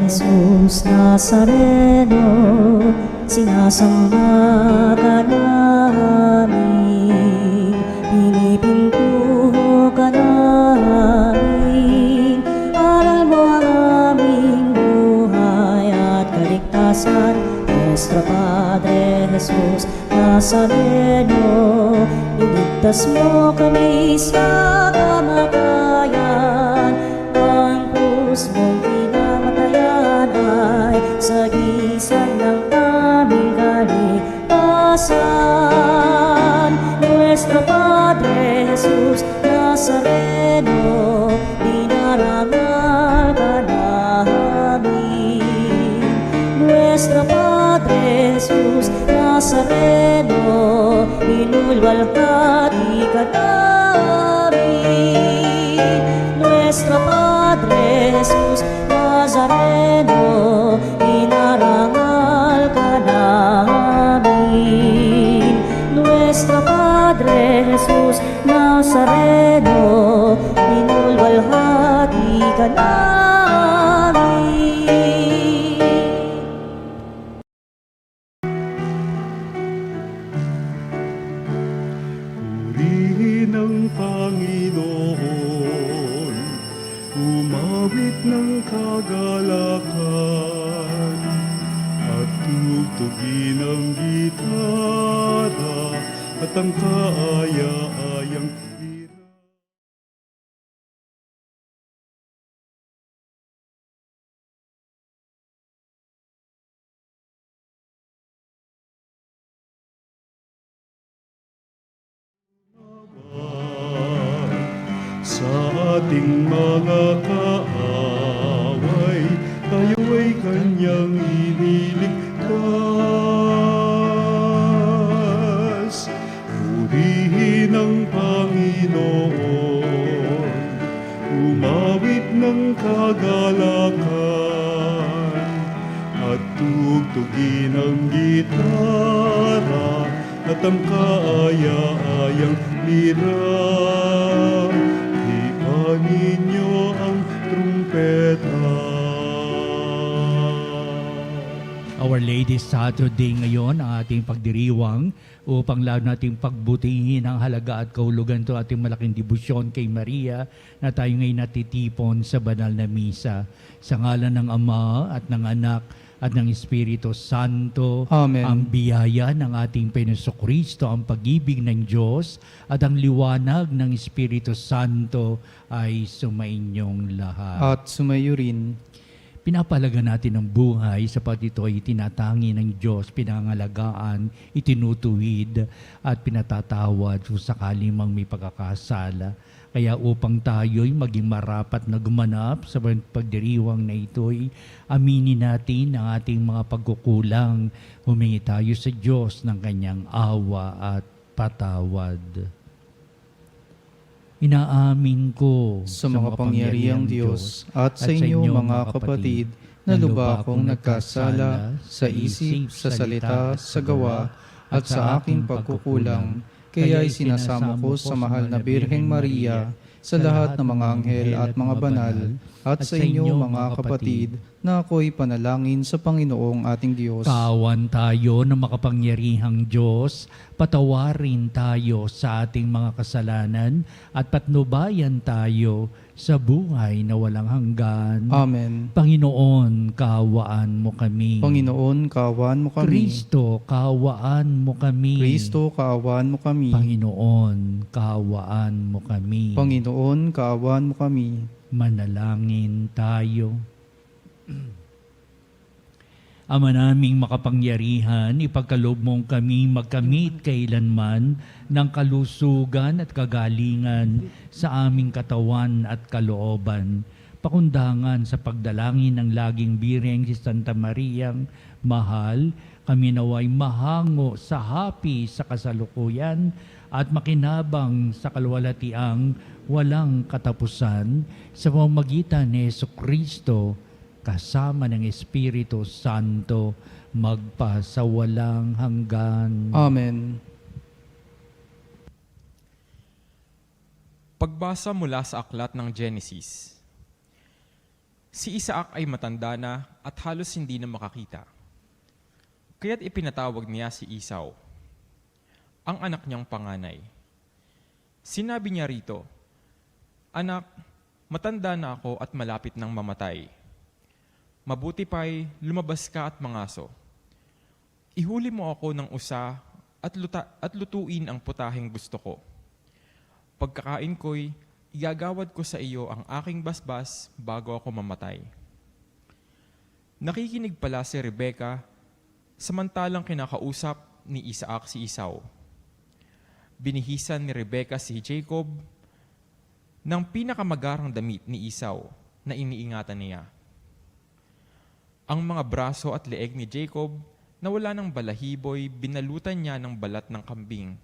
Jesus Nazareno, sinasamba ka namin, pinipintuho ka namin. Aral mo ang aming buhay at kaligtasan, Nuestro Padre Jesus Nazareno, iligtas mo kami sa kamatayan. Ang krus mong pinamatayan ay sagisag ng aming kaligtasan. Nuestro Padre Jesus Nazareno, dinarangal ka namin. Nuestro Padre Jesus Nazareno, inulwalhati ka namin. Nuestro Padre Jesus Nazareno, inarangal ka namin. Nuestro Padre Jesus Nazareno, inulwalhati ka namin. Purihin ang Panginoon, umawit ng kagalakan, at tugtugin ang gitara at ang kaaya-ayang lira. Sa ating mga kaaway, tayo ay kanyang iniligtas. Purihin ang Panginoon, umawit ng kagalakan, at tugtugin ang gitara at ang kaaya-ayang lira. Ninyo ang trumpeta. Our Lady Saturday ngayon, ang ating pagdiriwang upang lalo nating pagbutihin ang halaga at kahulugan to ating malaking debosyon kay Maria na tayo ngayon natitipon sa banal na misa. Sa ngalan ng Ama at ng Anak at ng Espiritu Santo. Amen. Ang biyaya ng ating Jesucristo, ang pag-ibig ng Diyos at ang liwanag ng Espiritu Santo ay sumainyong lahat. At sumayo rin. Pinapalaga natin ang buhay sapat ito ay tinatangi ng Diyos, pinangalagaan, itinutuwid at pinatatawad kung sakali mang may pagkakasala. Kaya upang tayo'y maging marapat na gumanap sa pagdiriwang na ito'y aminin natin ang ating mga pagkukulang. Humingi tayo sa Diyos ng kanyang awa at patawad. Inaamin ko Sa mga pangyarihang Diyos at sa inyo mga kapatid, na lubha akong nagkasala sa isip, sa salita, sa gawa, at sa aking pagkukulang. Kaya'y sinasamo ko sa mahal na Birheng Maria, sa lahat ng mga anghel at mga banal, at sa inyo mga kapatid, na ako'y panalangin sa Panginoong ating Diyos. Kawan tayo ng makapangyarihang Diyos, patawarin tayo sa ating mga kasalanan at patnubayan tayo sa buhay na walang hanggan. Amen. Panginoon, kaawaan mo kami. Panginoon, kaawaan mo kami. Kristo, kaawaan mo kami. Kristo, kaawaan mo kami. Panginoon, kaawaan mo kami. Panginoon, kaawaan mo kami. Manalangin tayo. Ama naming makapangyarihan, ipagkaloob mong kami magkamit kailanman ng kalusugan at kagalingan sa aming katawan at kalooban. Pakundangan sa pagdalangin ng laging birheng si Santa Mariang Mahal, kami naway mahango sa hapi sa kasalukuyan at makinabang sa kalwalatiang walang katapusan sa pamamagitan ni Jesucristo kasama ng Espiritu Santo magpasawalang hanggan. Amen. Pagbasa mula sa aklat ng Genesis. Si Isaac ay matanda na at halos hindi na makakita. Kaya't ipinatawag niya si Esau, ang anak niyang panganay. Sinabi niya rito, "Anak, matanda na ako at malapit nang mamatay. Mabuti pa'y lumabas ka at mangaso. Ihuli mo ako ng usa at lutuin ang putaheng gusto ko. Pagkakain ko'y igagawad ko sa iyo ang aking basbas bago ako mamatay." Nakikinig pala si Rebecca samantalang kinakausap ni Isaac si Esau. Binihisan ni Rebecca si Jacob ng pinakamagarang damit ni Esau na iniingatan niya. Ang mga braso at leeg ni Jacob na wala ng balahiboy, binalutan niya ng balat ng kambing.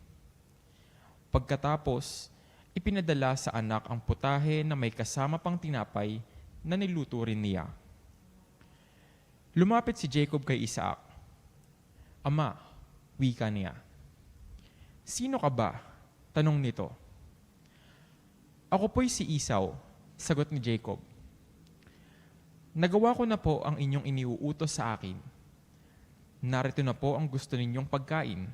Pagkatapos, ipinadala sa anak ang putahe na may kasama pang tinapay na niluto rin niya. Lumapit si Jacob kay Isaac. "Ama," wika niya. "Sino ka ba?" tanong nito. "Ako po'y si Esau," sagot ni Jacob. "Nagawa ko na po ang inyong iniuutos sa akin. Narito na po ang gusto ninyong pagkain.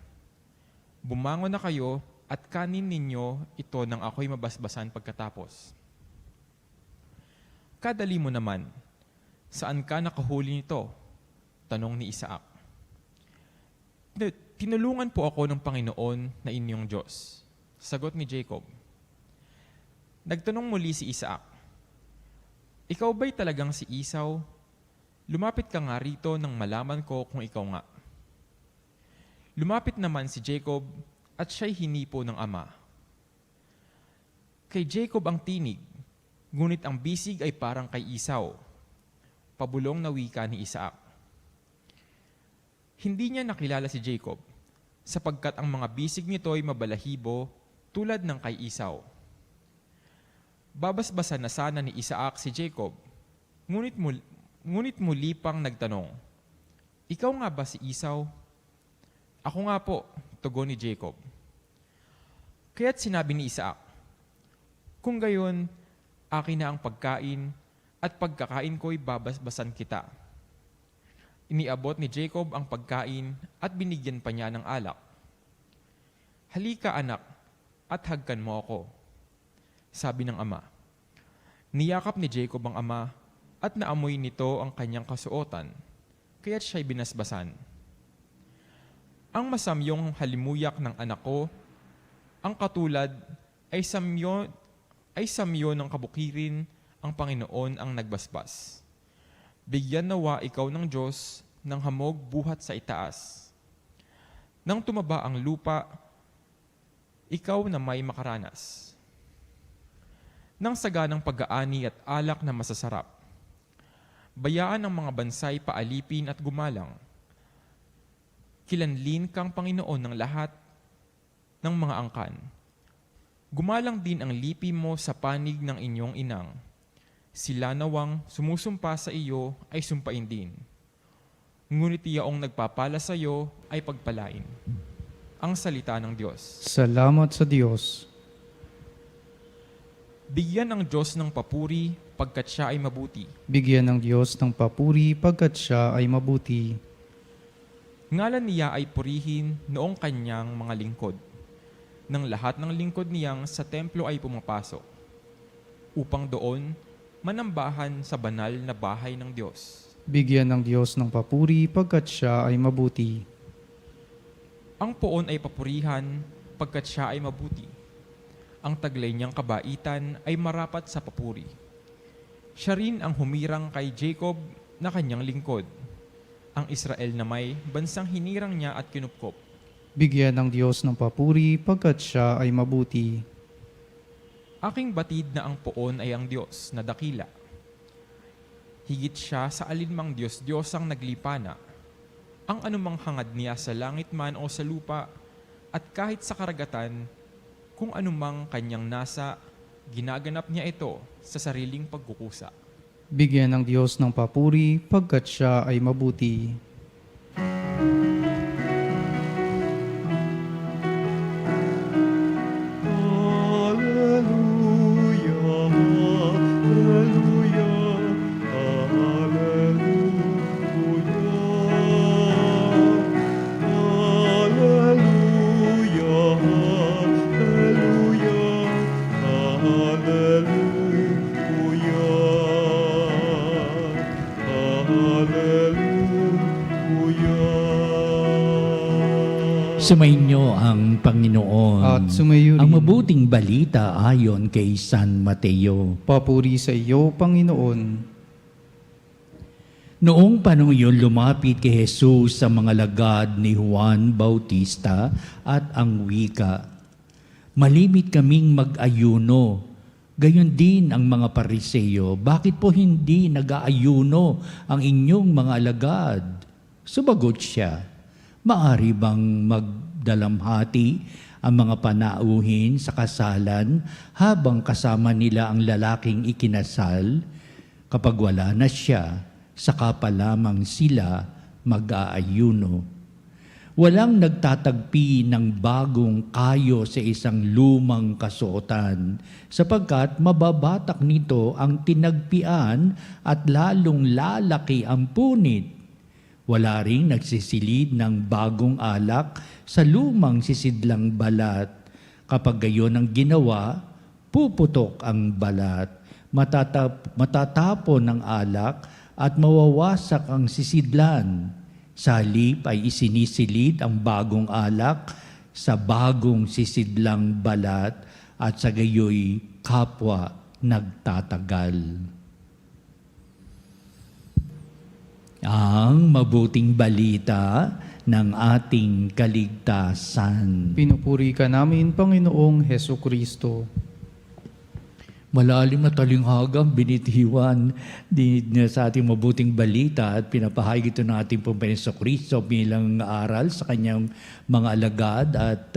Bumangon na kayo at kanin ninyo ito nang ako'y mabasbasan pagkatapos." "Kadali mo naman, saan ka nakahuli nito?" tanong ni Isaac. "Tinulungan po ako ng Panginoon na inyong Diyos," sagot ni Jacob. Nagtanong muli si Isaac, "Ikaw ba'y talagang si Esau? Lumapit ka nga rito nang malaman ko kung ikaw nga." Lumapit naman si Jacob at siya'y hinipo ng ama. Kay Jacob ang tinig, ngunit ang bisig ay parang kay Esau. Pabulong na wika ni Isaac. Hindi niya nakilala si Jacob, sapagkat ang mga bisig nito ay mabalahibo tulad ng kay Esau. Babasbasan na sana ni Isaac si Jacob, ngunit muli pang nagtanong, "Ikaw nga ba si Esau?" "Ako nga po," tugon ni Jacob. Kaya't sinabi ni Isaac, "Kung gayon, akin na ang pagkain at pagkakain ko'y babasbasan kita." Iniabot ni Jacob ang pagkain at binigyan pa niya ng alak. "Halika anak, at hagkan mo ako," sabi ng ama. Niyakap ni Jacob ang ama at naamoy nito ang kanyang kasuotan, kaya't siya'y binasbasan. "Ang masamyong halimuyak ng anak ko, ang katulad ay samyo ng kabukirin, ang Panginoon ang nagbasbas. Bigyan nawa ikaw ng Diyos ng hamog buhat sa itaas. Nang tumaba ang lupa, ikaw na may makaranas ng saganang pag-aani at alak na masasarap. Bayaan ng mga bansay paalipin at gumalang. Kilanlin kang Panginoon ng lahat ng mga angkan. Gumalang din ang lipi mo sa panig ng inyong inang. Sila nawang sumusumpa sa iyo ay sumpain din. Ngunit iyaong nagpapala sa iyo ay pagpalain." Ang salita ng Diyos. Salamat sa Diyos. Bigyan ng Diyos ng papuri pagkat siya ay mabuti. Bigyan ng Diyos ng papuri pagkat siya ay mabuti. Ngalan niya ay purihin noong kanyang mga lingkod. Nang lahat ng lingkod niyang sa templo ay pumapasok, upang doon manambahan sa banal na bahay ng Diyos. Bigyan ng Diyos ng papuri pagkat siya ay mabuti. Ang poon ay papurihan pagkat siya ay mabuti. Ang taglay niyang kabaitan ay marapat sa papuri. Siya rin ang humirang kay Jacob na kanyang lingkod. Ang Israel na may bansang hinirang niya at kinupkop. Bigyan ng Diyos ng papuri pagkat siya ay mabuti. Aking batid na ang poon ay ang Diyos na dakila. Higit siya sa alinmang Diyos ang naglipana. Ang anumang hangad niya sa langit man o sa lupa, at kahit sa karagatan, kung anumang kanyang nasa, ginaganap niya ito sa sariling pagkukusa. Bigyan ng Diyos ng papuri pagkat siya ay mabuti. Hallelujah, hallelujah, Sumainyo ang Panginoon. At sumayo rin. Ang mabuting balita ayon kay San Mateo. Papuri sa iyo, Panginoon. Noong panahon yun, lumapit kay Jesus sa mga lagad ni Juan Bautista at ang wika, "Malimit kaming mag-ayuno, gayon din ang mga Pariseo. Bakit po hindi nag-aayuno ang inyong mga alagad?" Sumagot siya, "Maari bang magdalamhati ang mga panauhin sa kasalan habang kasama nila ang lalaking ikinasal? Kapag wala na siya, saka pa lamang sila mag-aayuno. Walang nagtatagpi ng bagong kayo sa isang lumang kasuotan, sapagkat mababatak nito ang tinagpian at lalong lalaki ang punit. Wala ring nagsisilid ng bagong alak sa lumang sisidlang balat. Kapag gayon ang ginawa, puputok ang balat, matatapon ng alak at mawawasak ang sisidlan. Sa halip ay isinisilid ang bagong alak sa bagong sisidlang balat at sa gayoy kapwa nagtatagal." Ang mabuting balita ng ating kaligtasan. Pinupuri ka namin, Panginoong Heso Kristo. Malalim na talinghagang binitiwan sa ating mabuting balita at pinapahayag ito ng ating Panginoong Kristo bilang aral sa kanyang mga alagad at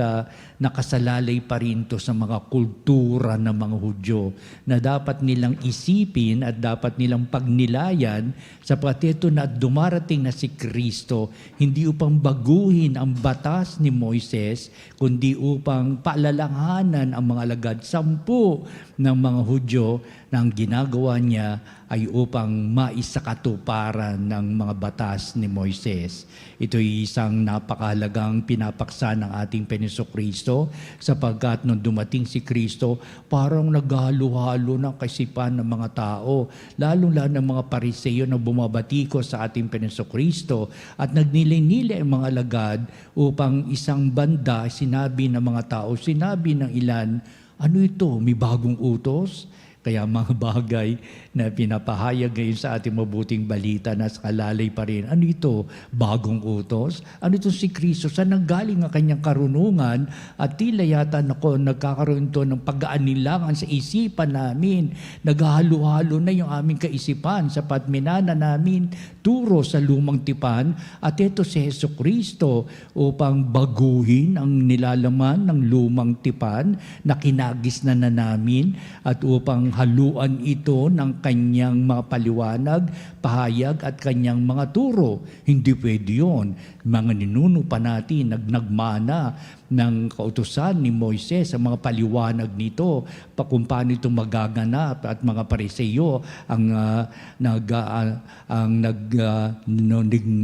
nakasalalay pa rin ito sa mga kultura ng mga Hudyo na dapat nilang isipin at dapat nilang pagnilayan sapagkat ito na dumarating na si Kristo hindi upang baguhin ang batas ni Moises kundi upang paalalahanan ang mga alagad. 10 ng mga Hudyo na ang ginagawa niya ay upang maisakatuparan ng mga batas ni Moises. Ito ay isang napakahalagang pinapaksa ng ating Panginoong Kristo sapagkat nung dumating si Kristo, parang naghalo-halo ng kaisipan ng mga tao, lalong-lalo ng mga Pariseo na bumabati ko sa ating Panginoong Kristo at nagnilay-nilay ang mga alagad upang isang banda sinabi ng mga tao, sinabi ng ilan, "Ano ito? May bagong utos?" Kaya mga bagay na pinapahayag ngayon sa ating mabuting balita na kalalay pa rin. Ano ito? Bagong utos? Ano ito si Kristo? Saan nanggaling ang kanyang karunungan? At tila yata nagkakaroon ito ng pag-aanilangan sa isipan namin. Naghahalo-halo na yung aming kaisipan sapat minana namin turo sa lumang tipan. At ito si Heso Kristo upang baguhin ang nilalaman ng lumang tipan na kinagis na namin at upang haluan ito ng kanyang mga paliwanag, pahayag at kanyang mga turo. Hindi pwede yun. Mga ninuno pa natin nagmana ng kautusan ni Moises sa mga paliwanag nito kung paano ito magaganap at mga Pariseo ang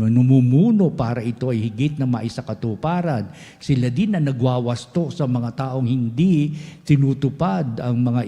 namumuno para ito ay higit na maisakatuparan. Sila din na nagwawasto sa mga taong hindi tinutupad ang mga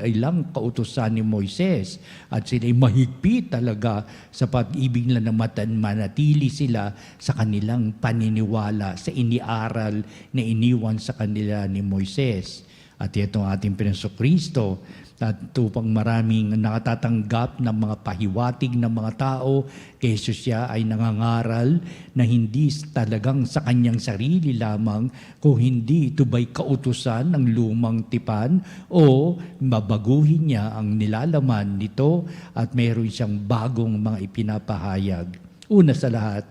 ilang kautusan ni Moises at sila ay mahigpit talaga sa pag-ibig nila na manatili sila sa kanilang paniniwala sa iniaral na iniwan sa kanila ni Moises. At ito ang ating Panginoong Kristo at upang maraming nakatatanggap ng mga pahiwatig ng mga tao kay Jesus siya ay nangangaral na hindi talagang sa kanyang sarili lamang kung hindi ito ba'y kautusan ng lumang tipan o mabaguhin niya ang nilalaman nito at mayroon siyang bagong mga ipinapahayag. Una sa lahat,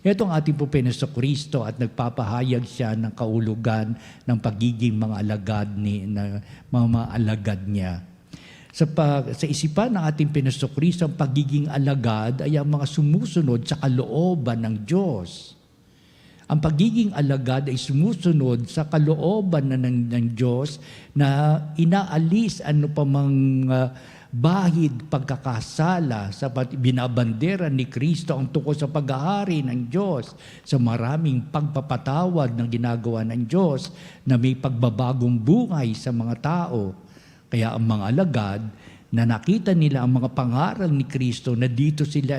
ito ang ating Panginoong Kristo at nagpapahayag siya ng kaulugan ng pagiging mga alagad niya. Sa isipan ng ating Panginoong Kristo, ang pagiging alagad ay ang mga sumusunod sa kalooban ng Diyos. Ang pagiging alagad ay sumusunod sa kalooban ng Diyos na inaalis ano pa mang bahid pagkakasala sa binabandera ni Kristo ang tungkol sa paghahari ng Diyos sa maraming pagpapatawad na ginagawa ng Diyos na may pagbabagong buhay sa mga tao. Kaya ang mga alagad na nakita nila ang mga pangaral ni Kristo na dito sila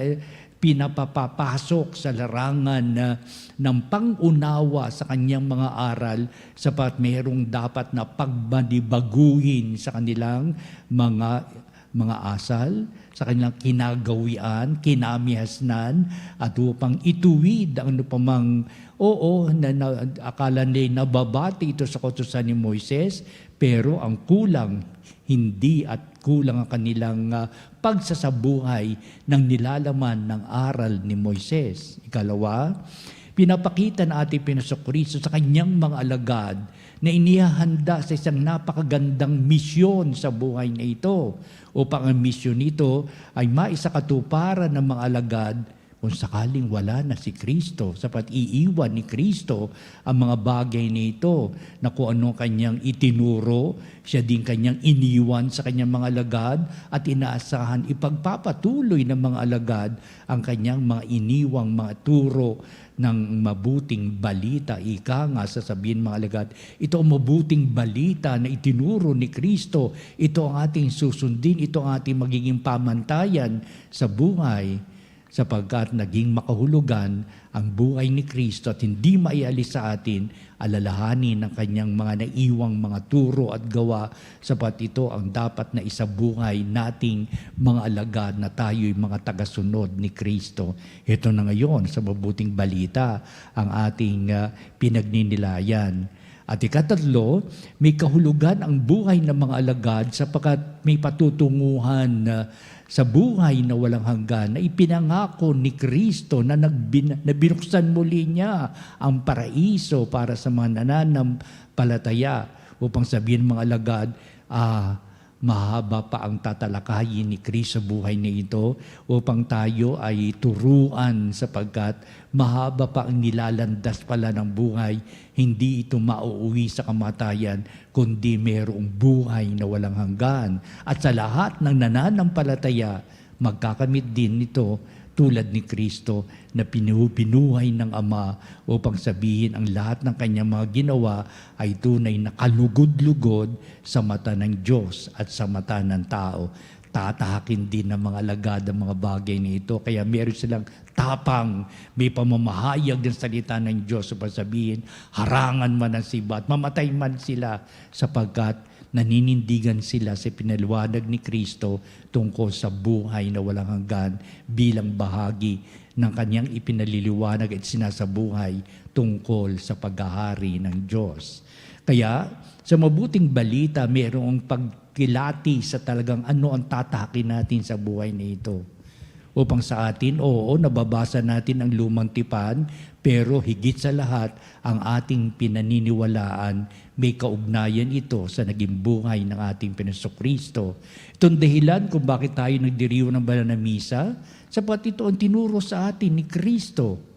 pinapapasok sa larangan ng pangunawa sa kanyang mga aral sapat mayroong dapat na pagmanibaguhin sa kanilang mga asal, sa kanilang kinagawian, kinamihasnan, at upang ituwid ang anupamang akala nila nababati ito sa kautusan ni Moises, pero ang kulang, hindi at kulang ang kanilang pagsasabuhay ng nilalaman ng aral ni Moises. Ikalawa, pinapakita na ating Panginoon sa kanyang mga alagad na inihahanda sa isang napakagandang misyon sa buhay na ito upang ang misyon nito ay maisakatuparan ng mga alagad kung sakaling wala na si Kristo, sapat iiwan ni Kristo ang mga bagay nito na kung ano kanyang itinuro, siya din kanyang iniwan sa kanyang mga alagad at inaasahan ipagpapatuloy ng mga alagad ang kanyang mga iniwang mga turo ng mabuting balita. Ika nga sasabihin mga alagad, ito ang mabuting balita na itinuro ni Kristo. Ito ang ating susundin, ito ang ating magiging pamantayan sa buhay, sapagkat naging makahulugan ang buhay ni Kristo at hindi maialis sa atin alalahanin ng kanyang mga naiwang mga turo at gawa, sapat ito ang dapat na isabuhay nating mga alagad na tayo'y mga tagasunod ni Kristo. Ito na ngayon sa mabuting balita ang ating pinagninilayan. At ikatatlo, may kahulugan ang buhay ng mga alagad sapagkat may patutunguhan sa buhay na walang hanggan na ipinangako ni Kristo na binuksan muli niya ang paraiso para sa mga nananampalataya, upang sabihin mga alagad, mahaba pa ang tatalakayin ni Kristo sa buhay na ito upang tayo ay turuan, sapagkat mahaba pa ang nilalandas pala ng buhay. Hindi ito mauuwi sa kamatayan, kundi mayroong buhay na walang hanggan. At sa lahat ng nananampalataya, magkakamit din nito tulad ni Kristo na pinuhay ng Ama upang sabihin ang lahat ng kanyang mga ginawa ay tunay na kalugod-lugod sa mata ng Diyos at sa mata ng tao. Tatahakin din ng mga alagad ang mga bagay nito. Kaya meron silang tapang, may pamamahayag ng salita ng Diyos upang sabihin, harangan man ang siba at mamatay man sila, sapagkat naninindigan sila sa pinaliwanag ni Kristo tungkol sa buhay na walang hanggan bilang bahagi ng kanyang ipinaliliwanag at sinasabuhay tungkol sa paghahari ng Diyos. Kaya sa mabuting balita, mayroong pagkilati sa talagang ano ang tatahakin natin sa buhay na ito. Upang sa atin, oo, nababasa natin ang lumang tipan, pero higit sa lahat, ang ating pinaniniwalaan, may kaugnayan ito sa naging buhay ng ating Panginoong Kristo. Itong dahilan kung bakit tayo nagdiriwang ng banal na misa, sapat ito ang tinuro sa atin ni Kristo.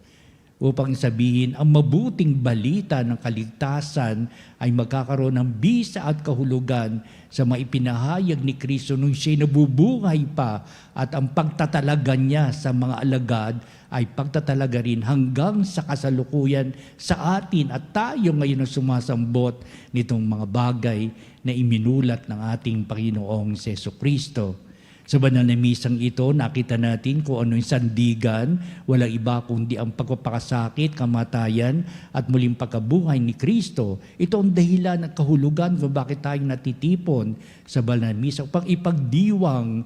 Upang sabihin, ang mabuting balita ng kaligtasan ay magkakaroon ng bisa at kahulugan sa maipinahayag ni Kristo nung siya'y nabubuhay pa, at ang pagtatalaga niya sa mga alagad ay pagtatalaga rin hanggang sa kasalukuyan sa atin, at tayo ngayon ang sumasambot nitong mga bagay na iminulat ng ating Panginoong Jesucristo. Sa banal na misang ito, nakita natin kung ano yung sandigan, walang iba kundi ang pagpapakasakit, kamatayan, at muling pagkabuhay ni Kristo. Ito ang dahilan at kahulugan kung bakit tayo natitipon sa banal na misa upang ipagdiwang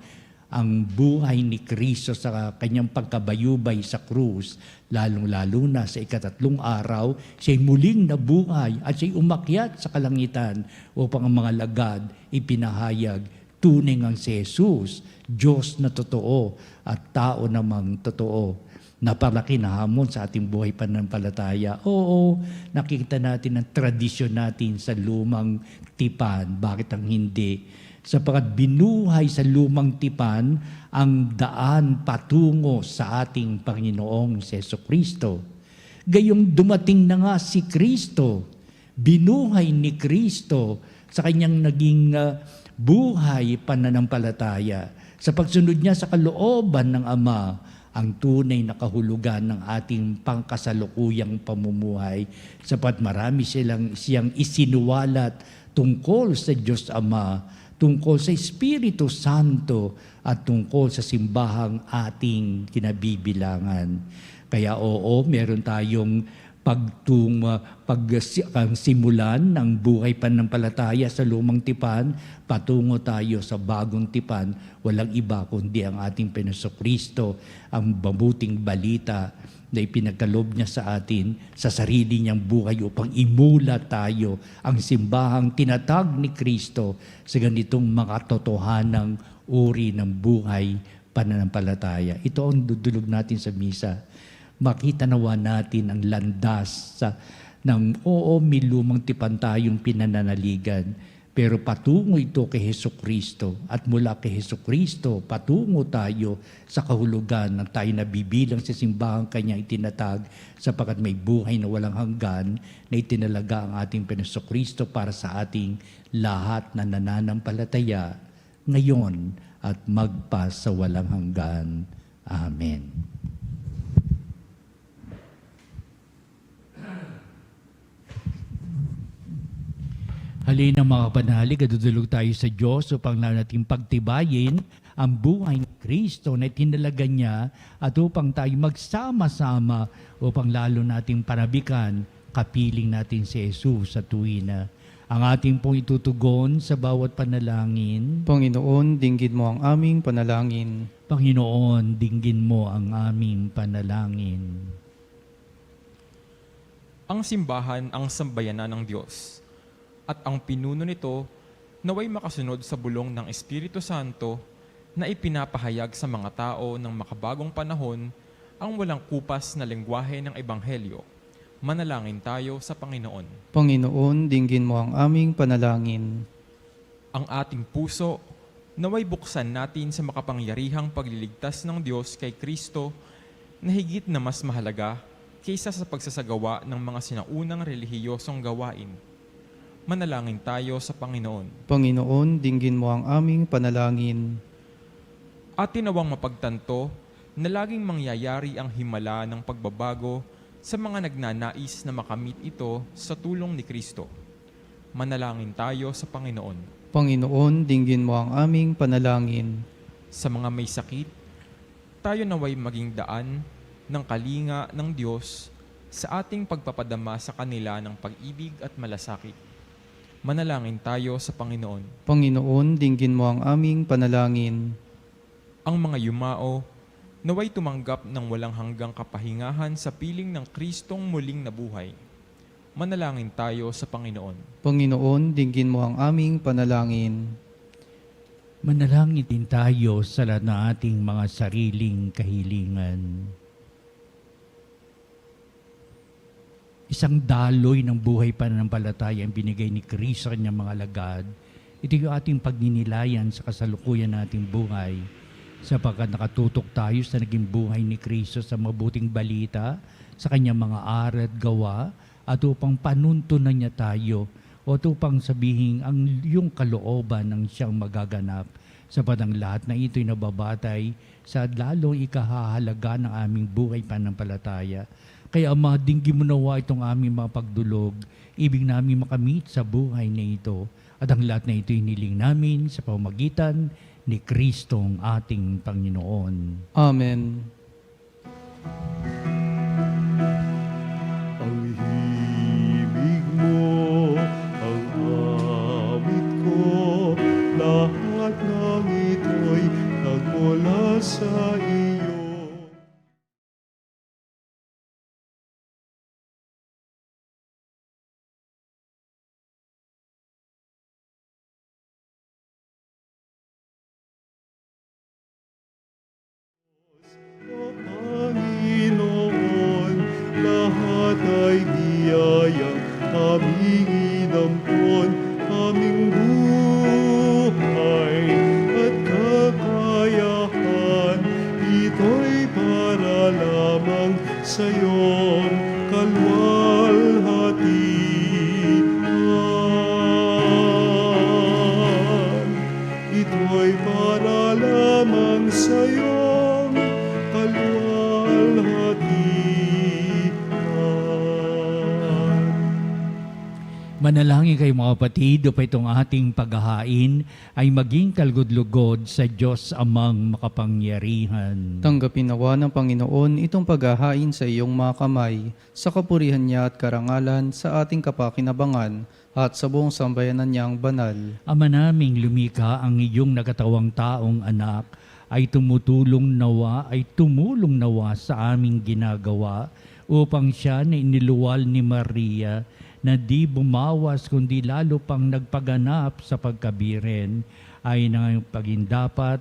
ang buhay ni Kristo sa kanyang pagkabayubay sa krus, lalong-lalo na sa ikatatlong araw, siya'y muling nabuhay at siya'y umakyat sa kalangitan upang ang mga lagad ipinahayag tunay ngang si Jesus, Diyos na totoo at tao namang totoo. Napalaki na hamon sa ating buhay pananampalataya. Oo, nakikita natin ang tradisyon natin sa lumang tipan. Bakit ang hindi? Sapagkat binuhay sa lumang tipan ang daan patungo sa ating Panginoong Jesucristo. Gayong dumating na nga si Kristo, binuhay ni Kristo sa kanyang naging buhay pananampalataya. Sa pagsunod niya sa kalooban ng Ama, ang tunay na kahulugan ng ating pangkasalukuyang pamumuhay, sapat marami siyang isinuwalat tungkol sa Diyos Ama, tungkol sa Espiritu Santo at tungkol sa simbahang ating kinabibilangan. Kaya oo, meron tayong pagsimulan ng buhay pananampalataya sa lumang tipan, patungo tayo sa bagong tipan, walang iba kundi ang ating Panginoon, ang mabuting balita na ipinagkaloob niya sa atin sa sarili niyang buhay upang imulat tayo ang simbahang tinatag ni Kristo sa ganitong makatotohanang uri ng buhay pananampalataya. Ito ang dudulog natin sa misa. Makita nawa natin ang landas ng may lumang tipan tayong pinananaligan, pero patungo ito kay Hesukristo, at mula kay Hesukristo patungo tayo sa kahulugan ng tayo nabibilang sa simbahang kanyang itinatag, sapagkat may buhay na walang hanggan na itinalaga ang ating Panginoon para sa ating lahat na nananampalataya ngayon at magpa sa walang hanggan. Amen. Halina mga kapanalig, adudulog tayo sa Diyos upang nating pagtibayin ang buhay ni Kristo na tinalaga niya at upang tayo magsama-sama upang lalo nating panabikan, kapiling natin si Jesus sa tuwina. Ang ating pong itutugon sa bawat panalangin. Panginoon, dinggin mo ang aming panalangin. Panginoon, dinggin mo ang aming panalangin. Ang simbahan ang sambayanan ng Diyos, at ang pinuno nito naway makasunod sa bulong ng Espiritu Santo na ipinapahayag sa mga tao ng makabagong panahon ang walang kupas na lengguwahe ng Ebanghelyo. Manalangin tayo sa Panginoon. Panginoon, dinggin mo ang aming panalangin. Ang ating puso naway buksan natin sa makapangyarihang pagliligtas ng Diyos kay Kristo na higit na mas mahalaga kaysa sa pagsasagawa ng mga sinaunang relihiyosong gawain. Manalangin tayo sa Panginoon. Panginoon, dinggin mo ang aming panalangin. Atin nawang mapagtanto na laging mangyayari ang himala ng pagbabago sa mga nagnanais na makamit ito sa tulong ni Kristo. Manalangin tayo sa Panginoon. Panginoon, dinggin mo ang aming panalangin. Sa mga may sakit, tayo naway maging daan ng kalinga ng Diyos sa ating pagpapadama sa kanila ng pag-ibig at malasakit. Manalangin tayo sa Panginoon. Panginoon, dinggin mo ang aming panalangin. Ang mga yumao, naway tumanggap ng walang hanggang kapahingahan sa piling ng Kristong muling nabuhay. Manalangin tayo sa Panginoon. Panginoon, dinggin mo ang aming panalangin. Manalangin din tayo sa lahat ng ating mga sariling kahilingan. Isang daloy ng buhay pananampalataya ang binigay ni Kristo sa kanyang mga alagad. Ito yung ating pagninilayan sa kasalukuyan nating buhay, sapagkat nakatutok tayo sa naging buhay ni Kristo sa mabuting balita, sa kanyang mga aral at gawa, at upang panuntunan niya tayo, o upang sabihin ang yung kalooban ng siyang magaganap, sapagkat ang lahat na ito'y nababatay sa lalong ikahahalaga ng aming buhay pananampalataya. Kaya Ama, dinggin mo nawa itong aming mga pagdulog, ibig namin makamit sa buhay na ito. At ang lahat na ito hiniling namin sa pamamagitan ni Kristong ating Panginoon. Amen. Ang himig mo, ang awit ko, lahat ng ito'y nagmula sa iyo. Panginoon, lahat ay biyayang aming inampon, aming buhay at kakayahan. Ito'y para lamang sa iyong kalwalhatian. Ito'y para lamang sa iyong kalwalhatian. Manalangin kayo mga kapatid, upang itong ating paghahain ay maging kalugod-lugod sa Diyos amang makapangyarihan. Tanggapin nawa ng Panginoon itong paghahain sa iyong mga kamay, sa kapurihan niya at karangalan sa ating kapakinabangan at sa buong sambayanan niyang banal. Ama naming lumika, ang iyong nakatawang taong anak ay tumulong nawa sa aming ginagawa upang siya na iniluwal ni Maria na di bumawas kundi lalo pang nagpaganap sa pagkabiren ay nang pagindapat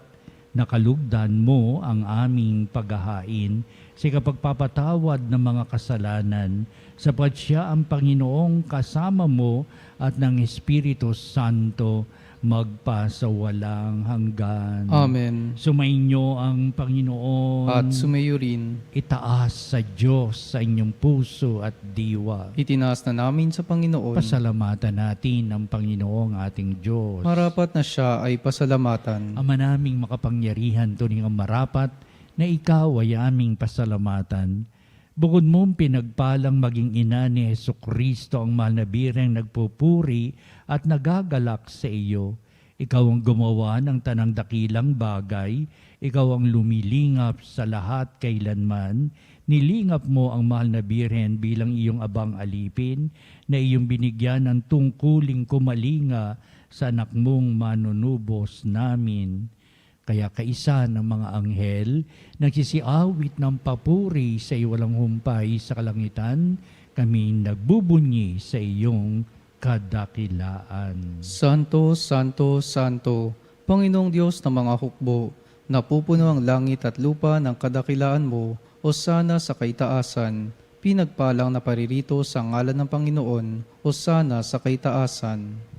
nakalugdan mo ang aming paghahain sa kapagpapatawad ng mga kasalanan sapat siya ang Panginoong kasama mo at ng Espiritu Santo magpasawalang hanggan. Amen. Sumainyo ang Panginoon. At sumayo rin. Itaas sa Diyos sa inyong puso at diwa. Itinaas na namin sa Panginoon. Pasalamatan natin ang Panginoong ating Diyos. Marapat na siya ay pasalamatan. Ama naming makapangyarihan, tuning ang marapat na ikaw ay aming pasalamatan. Bukod mong pinagpalang maging ina ni Jesucristo ang mahal na bireng nagpupuri at nagagalak sa iyo. Ikaw ang gumawa ng tanang dakilang bagay, ikaw ang lumilingap sa lahat kailanman. Nilingap mo ang mahal na birhen bilang iyong abang alipin, na iyong binigyan ng tungkuling kumalinga sa anak mong manunubos namin. Kaya kaisa ng mga anghel, nagsisiawit ng papuri sa iwalang humpay sa kalangitan, kami nagbubunyi sa iyong kadakilaan. Santo, Santo, Santo, Panginoong Diyos ng mga hukbo, napupuno ang langit at lupa ng kadakilaan mo, o sana sa kaitaasan. Pinagpalang na paririto sa ngalan ng Panginoon, o sana sa kaitaasan.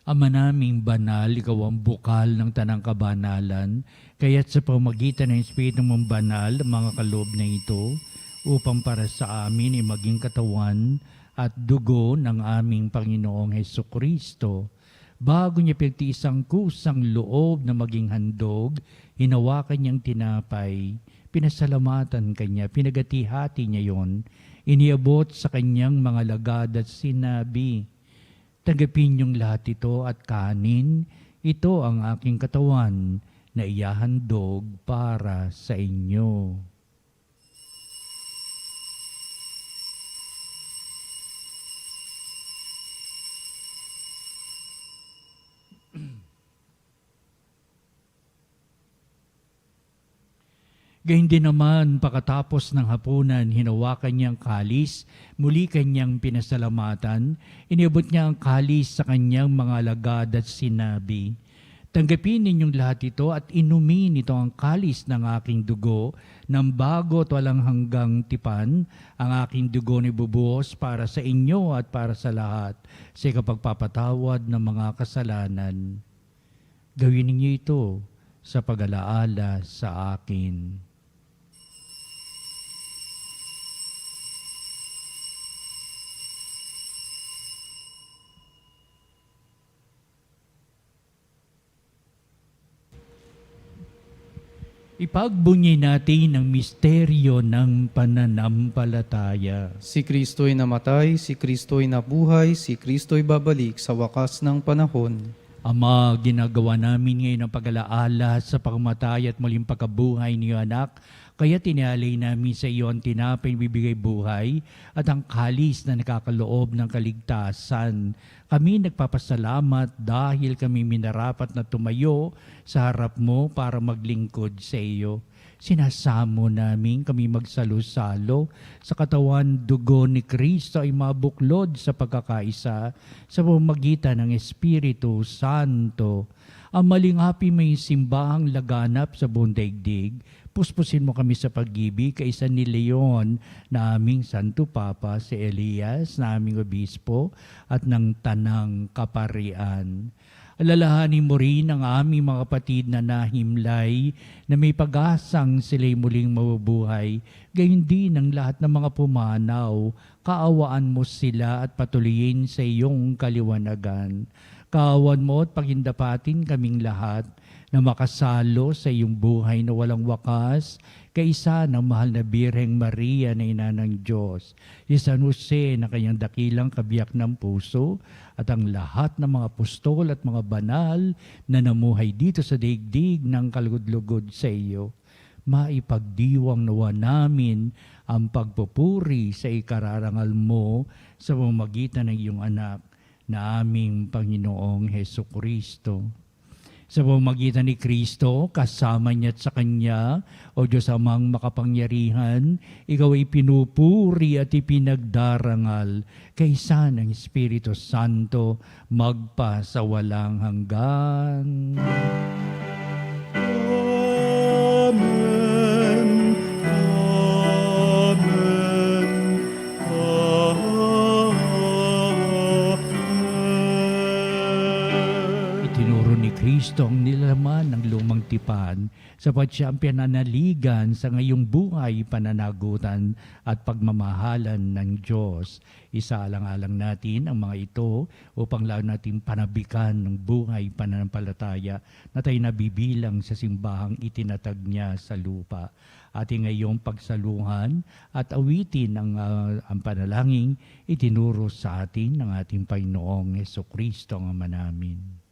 Ama naming banal, ikaw ang bukal ng tanang kabanalan, kaya't sa pamagitan ng Espiritu mong banal, mga kaloob na ito, upang para sa amin ay maging katawan at dugo ng aming Panginoong Hesukristo. Bago niya pinagtiis ang kusang loob na maging handog, hinawakan niyang tinapay, pinasalamatan kanya, pinagati-hati niya yon, iniabot sa kanyang mga lagad at sinabi, "Tanggapin niyong lahat ito at kanin, ito ang aking katawan na iyahandog para sa inyo." Gayun din naman, pagkatapos ng hapunan, hinawakan niyang kalis, muli kanyang pinasalamatan, iniabot niya ang kalis sa kanyang mga alagad at sinabi, "Tanggapin ninyong lahat ito at inumin ito ang kalis ng aking dugo, ng bago at walang hanggang tipan, ang aking dugo ni bubuhos para sa inyo at para sa lahat, sa kapagpapatawad ng mga kasalanan. Gawin ninyo ito sa pag-alaala sa akin." Ipagbunyi natin ang misteryo ng pananampalataya. Si Kristo'y namatay, si Kristo'y nabuhay, si Kristo'y babalik sa wakas ng panahon. Ama, ginagawa namin ngayon ang pag-alaala sa pagkamatay at muling pagkabuhay ni anak, kaya tinalay namin sa iyo ang tinapay na bibigay buhay at ang kalis na nakakaloob ng kaligtasan. Kami nagpapasalamat dahil kami minarapat na tumayo sa harap mo para maglingkod sa iyo. Sinasamo namin kami magsalo-salo sa katawan dugo ni Kristo ay mabuklod sa pagkakaisa sa pamamagitan ng Espiritu Santo. Ang malingapi may simbahang laganap sa buong daigdig, puspusin mo kami sa pag-ibig kaisa ni Leon na aming Santo Papa, si Elias na aming Obispo at ng Tanang Kaparian. Alalahanin mo rin ang aming mga kapatid na nahimlay na may pag-asang sila'y muling mabubuhay. Gayon din ang lahat ng mga pumanaw. Kaawaan mo sila at patuloyin sa iyong kaliwanagan. Kaawan mo at pagindapatin kaming lahat na makasalo sa iyong buhay na walang wakas, kaisa ng mahal na Birheng Maria na ina ng Diyos, si San Jose na kanyang dakilang kabiyak ng puso, at ang lahat ng mga apostol at mga banal na namuhay dito sa daigdig ng kalugod-lugod sa iyo. Maipagdiwang nawa namin ang pagpupuri sa ikararangal mo sa pamamagitan ng iyong anak na aming Panginoong Hesukristo. Sa pamamagitan ni Kristo, kasama niya at sa Kanya, o Diyos Amang makapangyarihan, ikaw ay pinupuri at ipinagdarangal kaysa ng Espiritu Santo magpa sa walang hanggan. Amen. Amen. Amen. Itinuro ni Kristo ang nilalaman ng lumang tipan sapat siya ang pinanaligan sa ngayong buhay, pananagutan at pagmamahalan ng Diyos. Isaalang-alang natin ang mga ito upang lalo natin panabikan ng buhay pananampalataya na tayo nabibilang sa simbahang itinatag niya sa lupa. Ating ngayong pagsaluhan at awitin ang panalangin itinuro sa atin ng ating Panginoong Hesukristo ang Ama namin.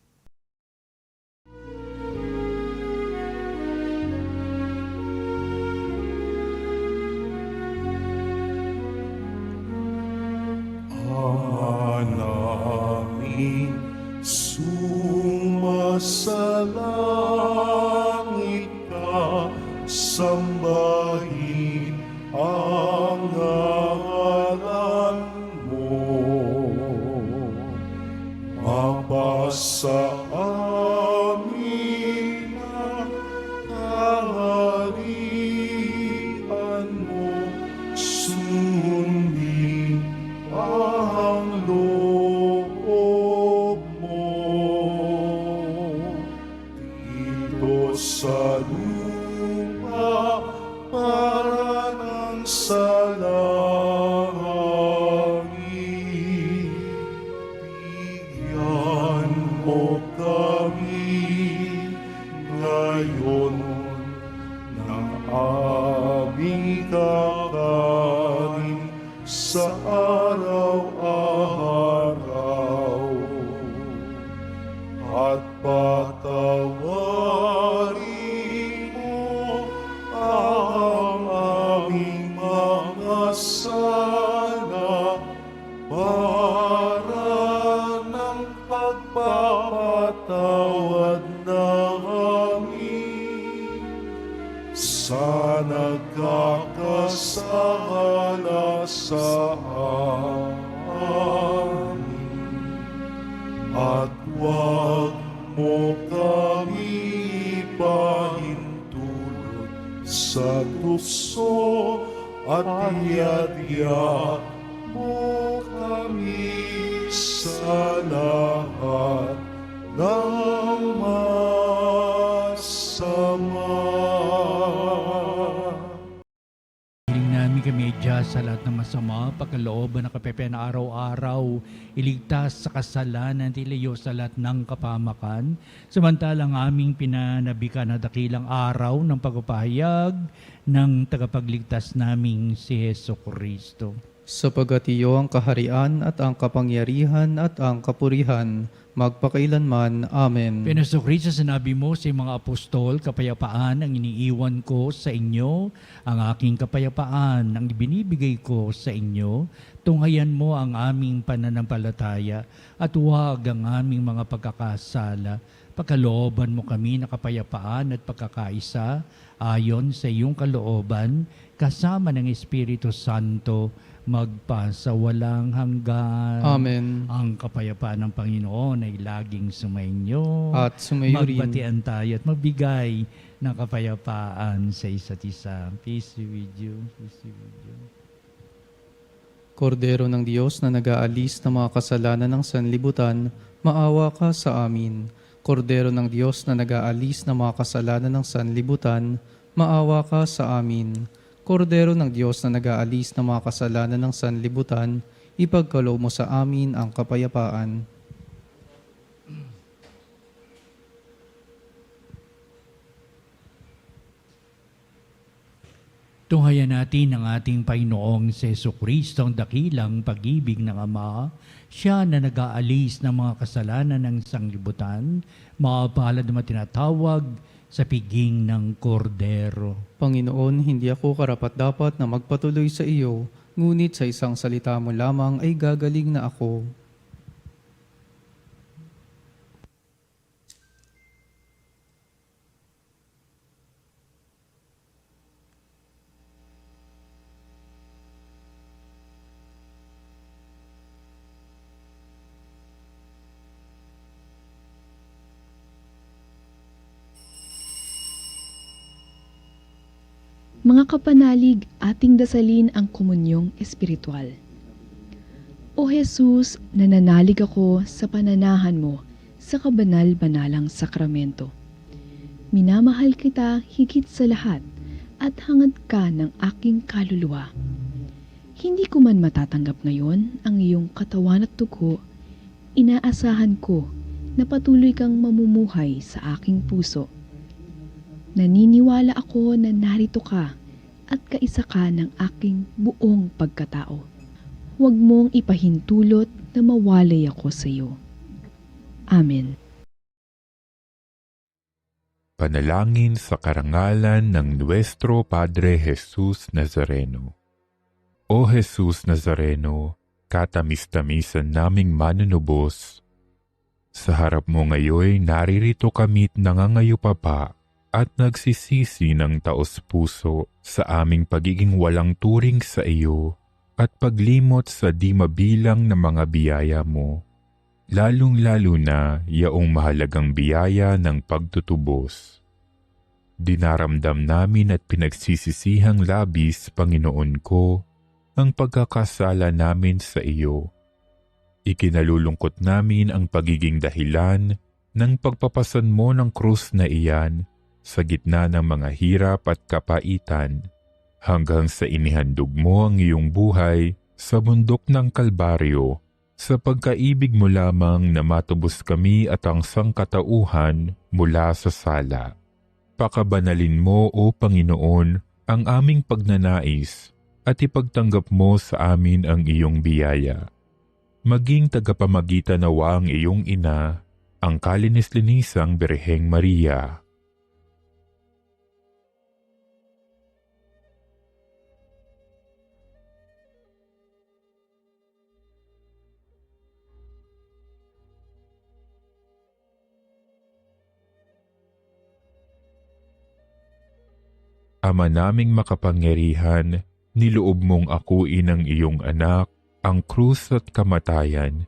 Namin sumasalangit ka, sambahin ang ngalan mo. Mapasa amin ang kaharian mo, sundin ang loob mo dito sa lupa para ng sa langit. Bigyan mo kami ngayon ng aming kakanin sa araw-araw, at patawarin mo ang aming mga sala para ng pagpapatawad namin sa nagkakasala sa amin, at huwag mo kami ipahintulot sa tukso, at iadya mo kami sa lahat ng masama. Hiling namin kami Diyos sa lahat ng masama, pagkalooban ng kapepe na araw-araw, iligtas sa kasalanan, tiliyo sa lahat ng kapamakan, samantalang aming pinanabikan na dakilang araw ng pagpapahayag ng tagapagligtas naming si Hesukristo. Sapagat iyo ang kaharian at ang kapangyarihan at ang kapurihan, magpakailanman. Amen. Pinasukristo, sinabi mo sa mga apostol, kapayapaan ang iniiwan ko sa inyo, ang aking kapayapaan ang ibinibigay ko sa inyo. Tunghayan mo ang aming pananampalataya at huwag ang aming mga pagkakasala. Pagkalooban mo kami na kapayapaan at pagkakaisa ayon sa iyong kalooban, kasama ng Espiritu Santo, magpa sa walang hanggan. Amen. Ang kapayapaan ng Panginoon ay laging sumainyo. At sumayo rin. Magbatian tayo at magbigay ng kapayapaan sa isa't isa. Peace be with you. Peace be with you. Kordero ng Diyos na nag-aalis ng mga kasalanan ng sanlibutan, maawa ka sa amin. Kordero ng Diyos na nag-aalis ng mga kasalanan ng sanlibutan, maawa ka sa amin. Kordero ng Diyos na nag-aalis ng mga kasalanan ng sanlibutan, ipagkaloob mo sa amin ang kapayapaan. Tunghayan natin ang ating Panginoong Jesucristo, ang dakilang pag-ibig ng Ama, siya na nag-aalis ng mga kasalanan ng sanglibutan, mapalad na tinatawag sa piging ng kordero. Panginoon, hindi ako karapat-dapat na magpatuloy sa iyo, ngunit sa isang salita mo lamang ay gagaling na ako. Mga kapanalig, ating dasalin ang komunyong espiritual. O Jesus, nananalig ako sa pananahan mo sa kabanal-banalang sakramento. Minamahal kita higit sa lahat at hangad ka ng aking kaluluwa. Hindi ko man matatanggap ngayon ang iyong katawan at dugo, inaasahan ko na patuloy kang mamumuhay sa aking puso. Naniniwala ako na narito ka at kaisa ka ng aking buong pagkatao. Huwag mong ipahintulot na mawalay ako sa iyo. Amen. Panalangin sa karangalan ng Nuestro Padre Jesus Nazareno. O Jesus Nazareno, katamis-tamisan naming manunubos, sa harap mo ngayon naririto kami't nangangayupapa at nagsisisi ng taos-puso sa aming pagiging walang turing sa iyo at paglimot sa di mabilang na mga biyaya mo, lalong-lalo na yaong mahalagang biyaya ng pagtutubos. Dinaramdam namin at pinagsisisihang labis, Panginoon ko, ang pagkakasala namin sa iyo. Ikinalulungkot namin ang pagiging dahilan ng pagpapasan mo ng krus na iyan sa gitna ng mga hirap at kapaitan, hanggang sa inihandog mo ang iyong buhay sa bundok ng Kalbaryo, sa pagkaibig mo lamang na matubos kami at ang sangkatauhan mula sa sala. Pakabanalin mo, O Panginoon, ang aming pagnanais at ipagtanggap mo sa amin ang iyong biyaya. Maging tagapamagitan nawa ang iyong ina, ang kalinis-linisang Birheng Maria. Ama naming makapangyarihan, niloob mong akuin ang iyong anak, ang krus at kamatayan,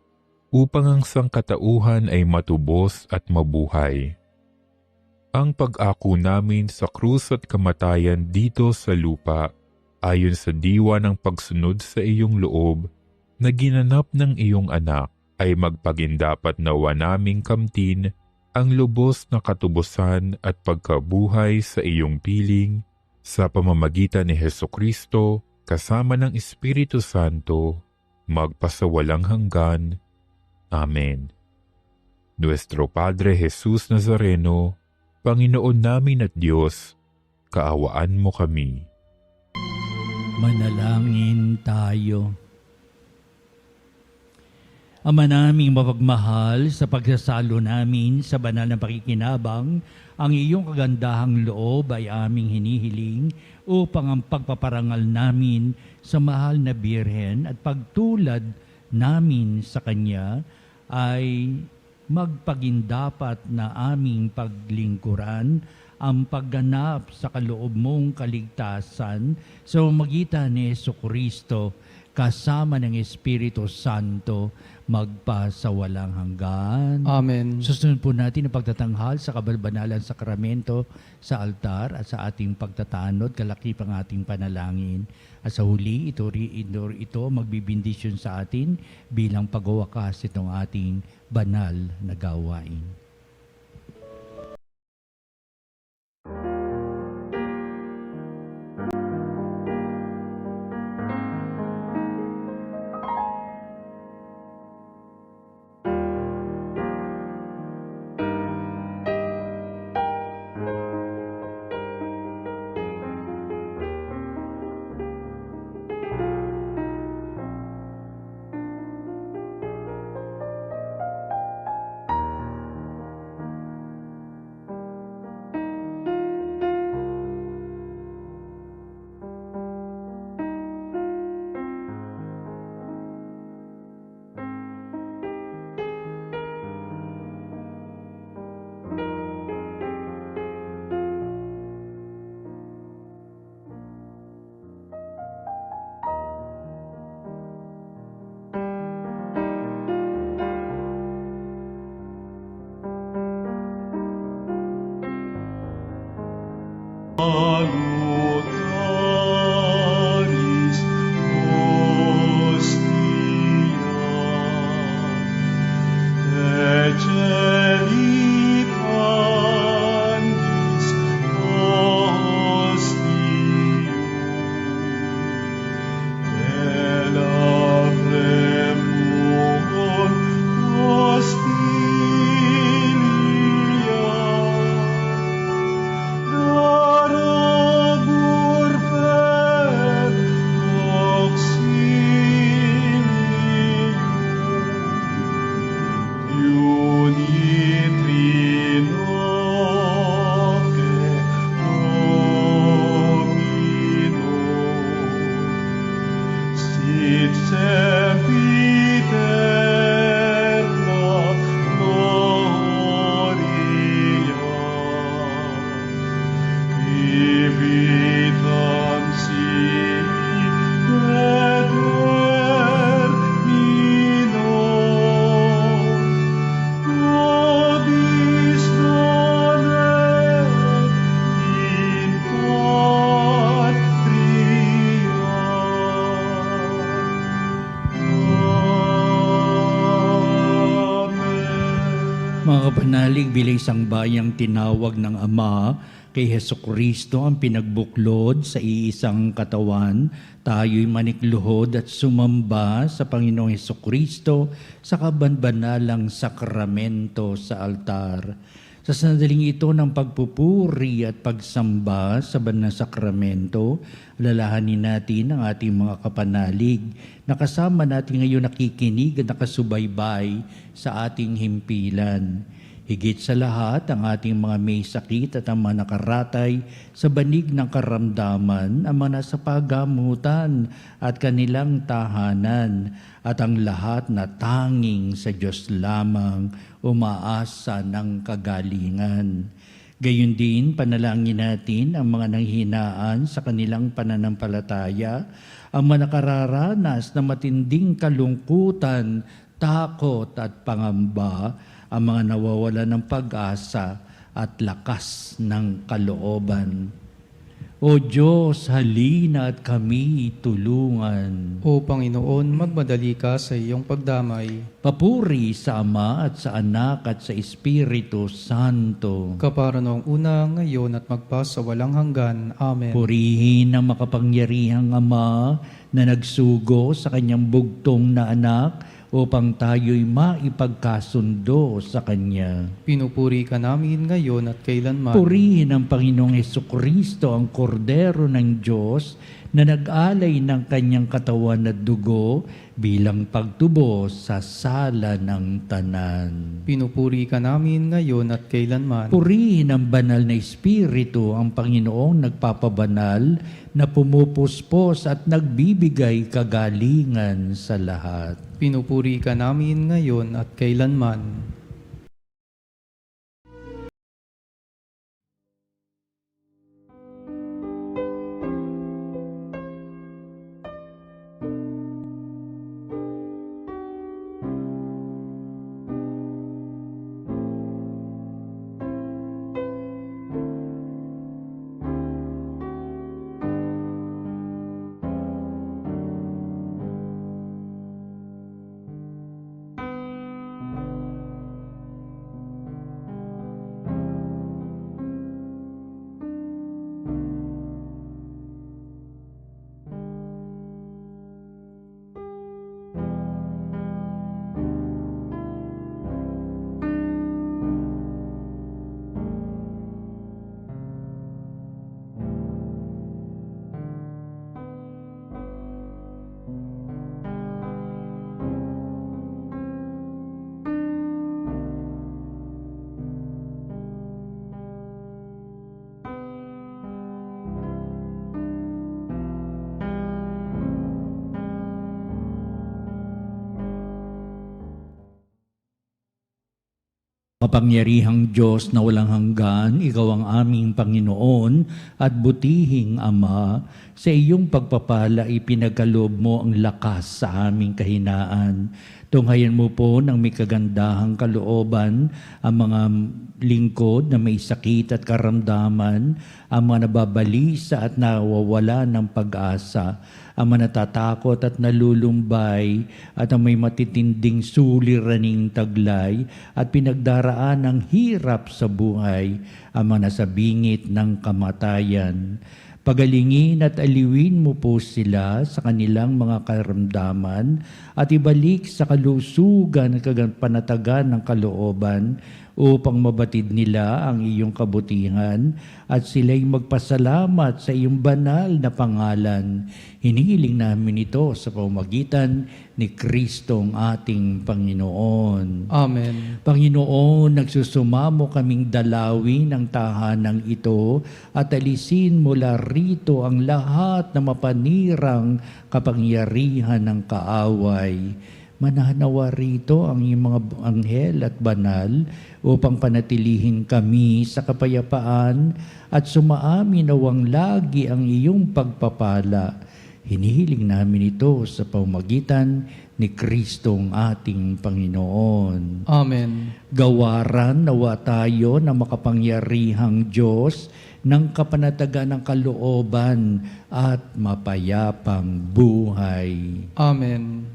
upang ang sangkatauhan ay matubos at mabuhay. Ang pag-ako namin sa krus at kamatayan dito sa lupa, ayon sa diwa ng pagsunod sa iyong loob, na ginanap ng iyong anak, ay magpagindapat nawa naming kamtin ang lubos na katubusan at pagkabuhay sa iyong piling, sa pamamagitan ni Hesukristo, kasama ng Espiritu Santo, magpasawalang hanggan. Amen. Nuestro Padre Jesus Nazareno, Panginoon namin at Diyos, kaawaan mo kami. Manalangin tayo. Ama naming mapagmahal, sa pagsasalo namin sa banal na pakikinabang, ang iyong kagandahang loob ay aming hinihiling upang ang pagpaparangal namin sa mahal na Birhen at pagtulad namin sa Kanya ay magpagindapat na aming paglingkuran ang pagganap sa kaloob mong kaligtasan sa pamamagitan ni Jesucristo kasama ng Espiritu Santo magpasawalang hanggan. Amen. Susunod po natin ang pagtatanghal sa kabalbanalang sakramento sa altar at sa ating pagtatanod, kalakip ang ating panalangin. At sa huli, ito magbibindisyon sa atin bilang pagwawakas itong ating banal na gawain. Angelicanis Ostium, Elabremur Hostilia, Darabur fer auxilium, Unitrinoque Domino, sit sempiterna gloria, vivitam sibi et termino, nobis donet in patria. Amen. Mga kapanalig, bilang isang bayang tinawag ng Ama kay Hesukristo ang pinagbuklod sa iisang katawan, tayo'y manikluhod at sumamba sa Panginoong Hesukristo sa kabanbanalang sakramento sa altar. Sa sandaling ito ng pagpupuri at pagsamba sa banal na sakramento, alalahanin natin ang ating mga kapanalig na kasama natin ngayon nakikinig at nakasubaybay sa ating himpilan. Higit sa lahat, ang ating mga may sakit at ang mga nakaratay sa banig ng karamdaman, ang mga nasa pagamutan at kanilang tahanan, at ang lahat na tanging sa Diyos lamang umaasa ng kagalingan. Gayon din, panalangin natin ang mga nanghinaan sa kanilang pananampalataya, ang mga nakararanas na matinding kalungkutan, takot at pangamba, ang mga nawawala ng pag-asa at lakas ng kalooban. O Diyos, halina at kami tulungan. O Panginoon, magmadali ka sa iyong pagdamay. Papuri sa Ama at sa Anak at sa Espiritu Santo. Kapara noong una, ngayon at magpasawalang hanggan. Amen. Purihin ang makapangyarihang Ama na nagsugo sa kanyang bugtong na anak upang tayo'y maipagkasundo sa Kanya. Pinupuri ka namin ngayon at kailanman. Purihin ang Panginoong Hesukristo, ang kordero ng Diyos, na nag-alay ng kanyang katawan at dugo bilang pagtubos sa sala ng tanan. Pinupuri ka namin ngayon at kailanman. Purihin ang banal na Espiritu, ang Panginoong nagpapabanal, na pumupuspos at nagbibigay kagalingan sa lahat. Pinupuri ka namin ngayon at kailanman. Kapangyarihang Diyos na walang hanggan, Ikaw ang aming Panginoon at butihing Ama. Sa iyong pagpapala ipinagkaloob mo ang lakas sa aming kahinaan. Tunghayan mo po ng may kagandahang kalooban ang mga lingkod na may sakit at karamdaman, ang ang mga nababalisa at nawawala ng pag-asa, ang mga natatakot at nalulumbay, at ang may matitinding suliraning taglay at pinagdaraan ng hirap sa buhay, ang mga nasa bingit ng kamatayan. Pagalingin at aliwin mo po sila sa kanilang mga karamdaman at ibalik sa kalusugan at panatagan ng kalooban upang mabatid nila ang iyong kabutihan at sila'y magpasalamat sa iyong banal na pangalan. Hinihiling namin ito sa pamamagitan ni Kristong ating Panginoon. Amen. Panginoon, nagsusumamo kaming dalawin ang tahanang ito at alisin mula rito ang lahat na mapanirang kapangyarihan ng kaaway. Mananawa rito ang iyong mga anghel at banal upang panatilihin kami sa kapayapaan at sumaamin nawang lagi ang iyong pagpapala. Hinihiling namin ito sa pamamagitan ni Kristong ating Panginoon. Amen. Gawaran nawa tayo na makapangyarihang Diyos ng kapanatagan ng kalooban at mapayapang buhay. Amen.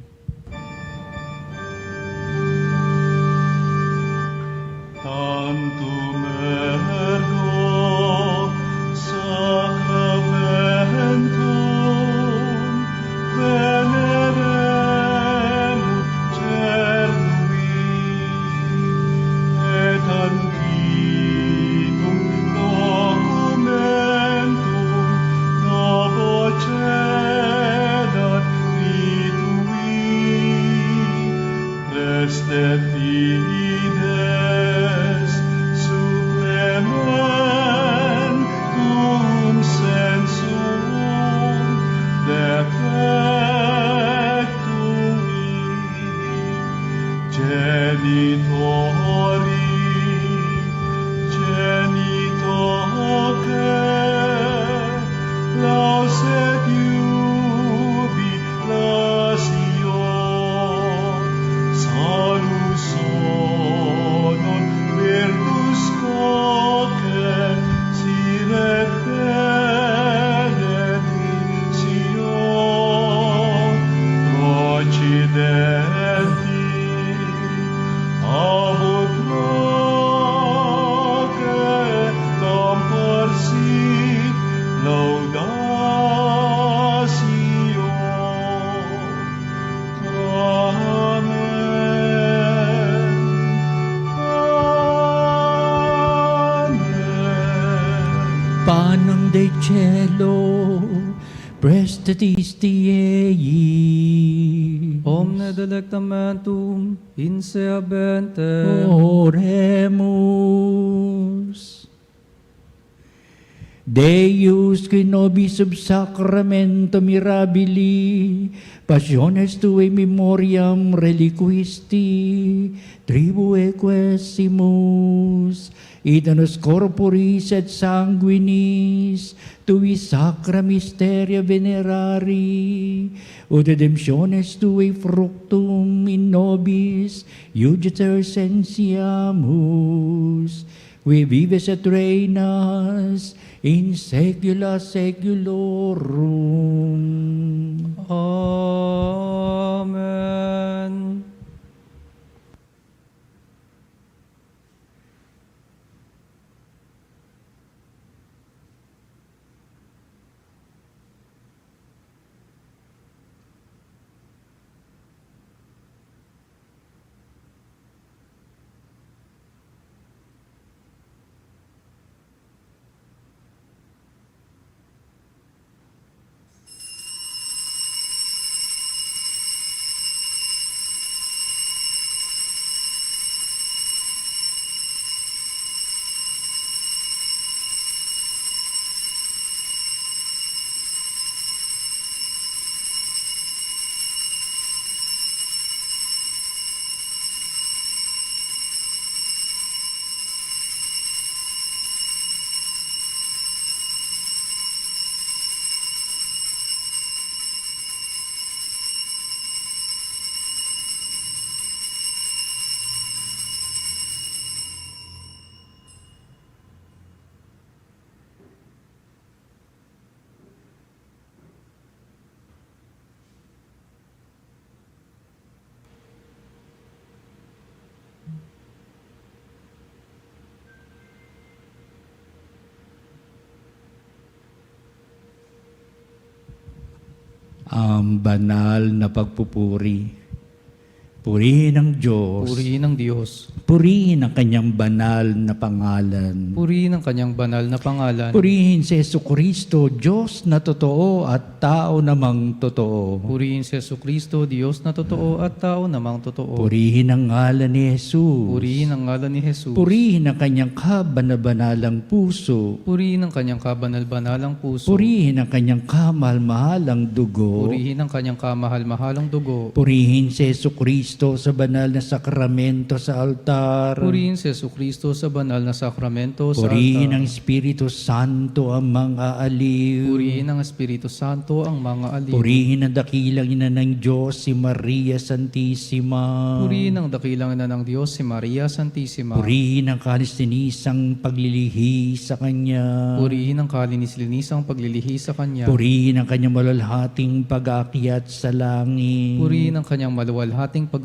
Tantum ergo sacramentum veneremur cernui et antiquum documentum novo cedat ritui prestet fides supplementum sensum defectui genitori genitoque lauset jubilatio salus non virtus coque siret benedictio procidenti abut noce comporsit laudatio. Amen. Amen. Panang de cielo, prestatisti ei. Omne delectamentum in sea bente. Oremus. Deus qui nobis sub sacramento mirabili, passiones tue memoriam reliquisti, tribue quesimus, ita nos corporis et sanguinis, tui sacra mysteria venerari, ut redemptiones tui fructum in nobis iudicer sensiamus, qui vives et reinas in saecula saeculorum. Amen. ang banal na pagpupuri. Purihin ang Diyos. Purihin ang Diyos. Purihin ang kanyang banal na pangalan. Purihin ang kanyang banal na pangalan. Purihin si Jesucristo, Diyos na totoo at tao namang totoo. Purihin si Jesucristo, Diyos na totoo at tao namang totoo. Purihin ang ngalan ni Jesus. Purihin ang ngalan ni Jesus. Purihin ang kanyang kabanal-banalang puso. Purihin ang kanyang kabanal-banalang puso. Purihin ang kanyang kamahal-mahalang dugo. Purihin ang kanyang kamahal-mahalang dugo. Purihin si Jesucristo sa banal na sakramento sa altar. Purihin si Jesucristo sa banal na sakramento sa Purihin altar. ang Espiritu Santo ang mga aliw. Purihin ang Espiritu Santo ang mga aliw. Purihin ang dakilang ina ng Diyos, si Maria Santissima. Purihin ang dakilang ina ng Diyos, si Maria Santissima. Purihin ang kalis-linisang paglilihi sa Kanya. Purihin ang kalinis-linisang paglilihi sa Kanya. Purihin ang Kanyang malalhating pag-aakyat sa langit. Purihin ang kanyang maluwalhating pag-aakyat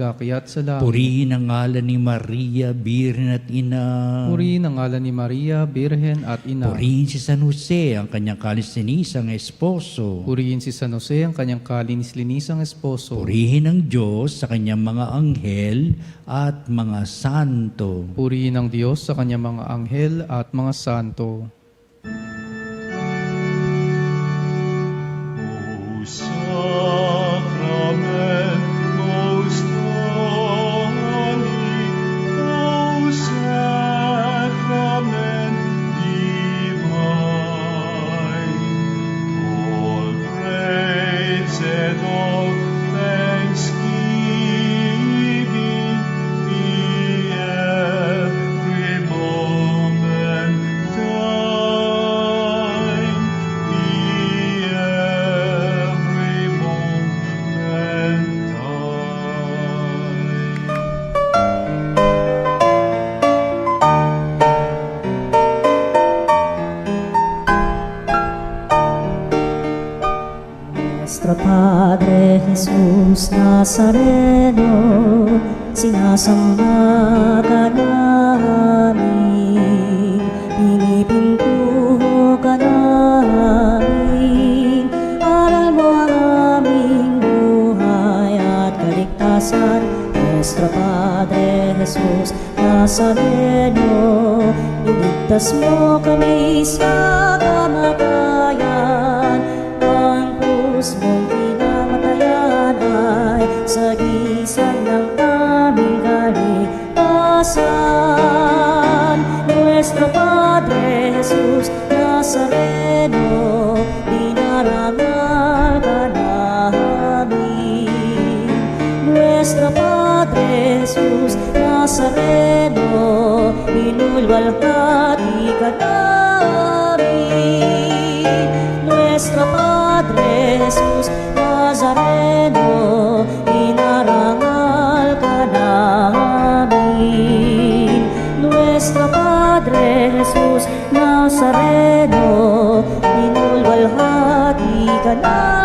sa langit. Purihin ang ngalan ni Maria, Birhen at Ina. Purihin ang ngalan ni Maria, Birhen at Ina. Purihin si San Jose, ang kanyang kalis-linisang esposo. Purihin si San Jose, ang kanyang kalinis-linisang esposo. Purihin ang Diyos sa kanyang mga anghel at mga santo. Purihin ang Diyos sa kanyang mga anghel at mga santo. O Sacrament most holy, O Sacrament divine, all praise and all thanksgiving be every moment thine, be every moment thine. Nuestro Padre Jesús Nazareno, sinasamba ka namin, pinipintuho ka namin, aral mo ang aming buhay at kaligtasan. Nuestro Padre Jesús Nazareno, iligtas mo kami sa kamatayan, ang krus mong pinamatayan ay sagisag ng aming kaligtasan. Nuestro Padre Jesus Nazareno, dinarangal ka namin. Nuestro Padre Jesus Nazareno, inulwalhati ka namin. Nuestro Padre Jesus Nazareno, inarangal ka namin. Nuestro Padre Jesus Nazareno, inulwalhati ka namin.